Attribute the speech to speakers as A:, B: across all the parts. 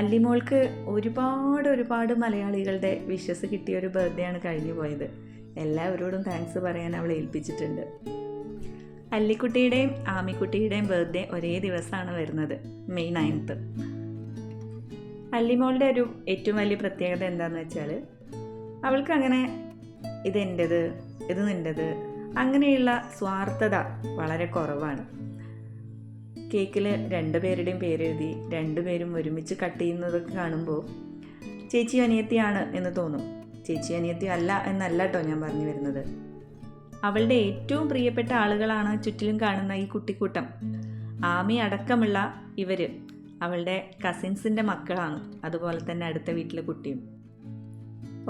A: അല്ലിമോൾക്ക് ഒരുപാട് മലയാളികളുടെ വിഷസ് കിട്ടിയൊരു ബർത്ത്ഡേ ആണ് കഴിഞ്ഞു പോയത്. എല്ലാവരോടും താങ്ക്സ് പറയാൻ അവളെ ഏൽപ്പിച്ചിട്ടുണ്ട്. അല്ലിക്കുട്ടിയുടെയും ആമിക്കുട്ടിയുടെയും ബർത്ത്ഡേ ഒരേ ദിവസമാണ് വരുന്നത്, മെയ് 9. അല്ലിമോളുടെ ഒരു ഏറ്റവും വലിയ പ്രത്യേകത എന്താണെന്ന് വെച്ചാൽ, അവൾക്ക് അങ്ങനെ ഇതെൻ്റെത് ഇത് നിൻ്റെത് അങ്ങനെയുള്ള സ്വാർത്ഥത വളരെ കുറവാണ്. കേക്കിൽ 2 പേരുടെയും പേരെഴുതി 2 പേരും ഒരുമിച്ച് കട്ട് ചെയ്യുന്നതൊക്കെ കാണുമ്പോൾ ചേച്ചി അനിയത്തിയാണ് എന്ന് തോന്നും. ചേച്ചി അനിയത്തി അല്ല എന്നല്ല കേട്ടോ ഞാൻ പറഞ്ഞു വരുന്നത്. അവളുടെ ഏറ്റവും പ്രിയപ്പെട്ട ആളുകളാണ് ചുറ്റിലും കാണുന്ന ഈ കുട്ടിക്കൂട്ടം. ആമി അടക്കമുള്ള ഇവർ അവളുടെ കസിൻസിൻ്റെ മക്കളാണ്, അതുപോലെ തന്നെ അടുത്ത വീട്ടിലെ കുട്ടിയും.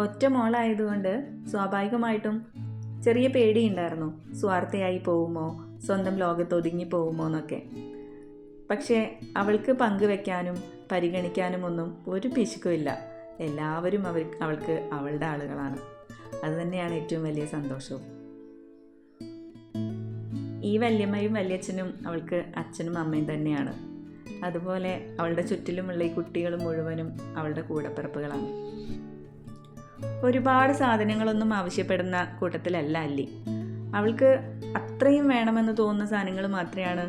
A: ഒറ്റ മോളായതുകൊണ്ട് സ്വാഭാവികമായിട്ടും ചെറിയ പേടിയുണ്ടായിരുന്നു, സ്വാർത്ഥയായി പോവുമോ, സ്വന്തം ലോകത്ത് ഒതുങ്ങി പോവുമോ എന്നൊക്കെ. പക്ഷേ അവൾക്ക് പങ്കുവെക്കാനും പരിഗണിക്കാനും ഒന്നും ഒരു പിശുക്കുമില്ല. എല്ലാവരും അവൾക്ക് അവളുടെ ആളുകളാണ്. അതുതന്നെയാണ് ഏറ്റവും വലിയ സന്തോഷവും. ഈ വല്യമ്മയും വല്യച്ഛനും അവൾക്ക് അച്ഛനും അമ്മയും തന്നെയാണ്. അതുപോലെ അവളുടെ ചുറ്റിലുമുള്ള ഈ കുട്ടികൾ മുഴുവനും അവളുടെ കൂടപ്പിറപ്പുകളാണ്. ഒരുപാട് സാധനങ്ങളൊന്നും ആവശ്യപ്പെടുന്ന കൂട്ടത്തിലല്ല അല്ലി. അവൾക്ക് അത്രയും വേണമെന്ന് തോന്നുന്ന സാധനങ്ങൾ മാത്രമാണ്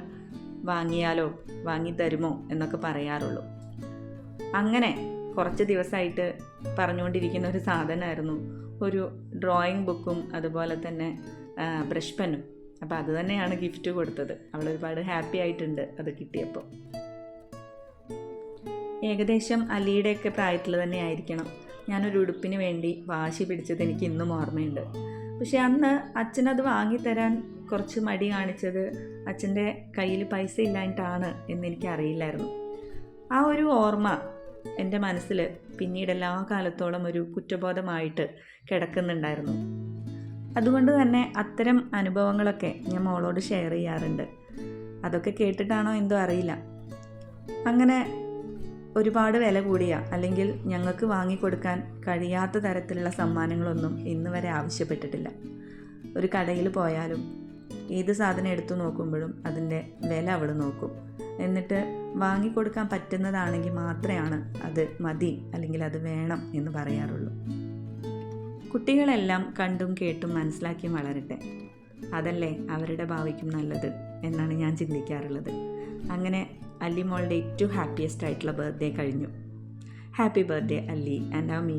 A: വാങ്ങിയാലോ വാങ്ങിത്തരുമോ എന്നൊക്കെ പറയാറുള്ളൂ. അങ്ങനെ കുറച്ച് ദിവസമായിട്ട് പറഞ്ഞുകൊണ്ടിരിക്കുന്ന ഒരു സാധനമായിരുന്നു ഒരു ഡ്രോയിങ് ബുക്കും അതുപോലെ തന്നെ ബ്രഷ് പെന്നും. അപ്പോൾ അത് തന്നെയാണ് ഗിഫ്റ്റ് കൊടുത്തത്. അവൾ ഒരുപാട് ഹാപ്പി ആയിട്ടുണ്ട് അത് കിട്ടിയപ്പോൾ. ഏകദേശം അലിയുടെയൊക്കെ പ്രായത്തിൽ തന്നെ ആയിരിക്കണം ഞാനൊരു ഉടുപ്പിന് വേണ്ടി വാശി പിടിച്ചത് എനിക്ക് ഇന്നും ഓർമ്മയുണ്ട്. പക്ഷെ അന്ന് അച്ഛനത് വാങ്ങിത്തരാൻ കുറച്ച് മടി കാണിച്ചത് അച്ഛൻ്റെ കയ്യിൽ പൈസ ഇല്ലായിട്ടാണ് എന്നെനിക്കറിയില്ലായിരുന്നു. ആ ഒരു ഓർമ്മ എൻ്റെ മനസ്സിൽ പിന്നീട് എല്ലാ കാലത്തോളം ഒരു കുറ്റബോധമായിട്ട് കിടക്കുന്നുണ്ടായിരുന്നു. അതുകൊണ്ട് തന്നെ അത്തരം അനുഭവങ്ങളൊക്കെ ഞാൻ മോളോട് ഷെയർ ചെയ്യാറുണ്ട്. അതൊക്കെ കേട്ടിട്ടാണോ എന്തോ അറിയില്ല. അങ്ങനെ ഒരുപാട് വില കൂടിയ അല്ലെങ്കിൽ ഞങ്ങൾക്ക് വാങ്ങിക്കൊടുക്കാൻ കഴിയാത്ത തരത്തിലുള്ള സമ്മാനങ്ങളൊന്നും ഇന്ന് വരെ ആവശ്യപ്പെട്ടിട്ടില്ല. ഒരു കടയിൽ പോയാലും ഏത് സാധനം എടുത്തു നോക്കുമ്പോഴും അതിൻ്റെ വില അവൾ നോക്കും. എന്നിട്ട് വാങ്ങിക്കൊടുക്കാൻ പറ്റുന്നതാണെങ്കിൽ മാത്രമാണ് അത് മതി അല്ലെങ്കിൽ അത് വേണം എന്ന് പറയാറുള്ളൂ. കുട്ടികളെല്ലാം കണ്ടും കേട്ടും മനസ്സിലാക്കിയും വളരട്ടെ, അതല്ലേ അവരുടെ ഭാവിക്കും നല്ലത് എന്നാണ് ഞാൻ ചിന്തിക്കാറുള്ളത്. അങ്ങനെ അല്ലിമോളുടെ ഏറ്റവും ഹാപ്പിയസ്റ്റ് ആയിട്ടുള്ള ബർത്ത്ഡേ കഴിഞ്ഞു. ഹാപ്പി ബർത്ത്ഡേ അല്ലി ആൻഡ് ആമി.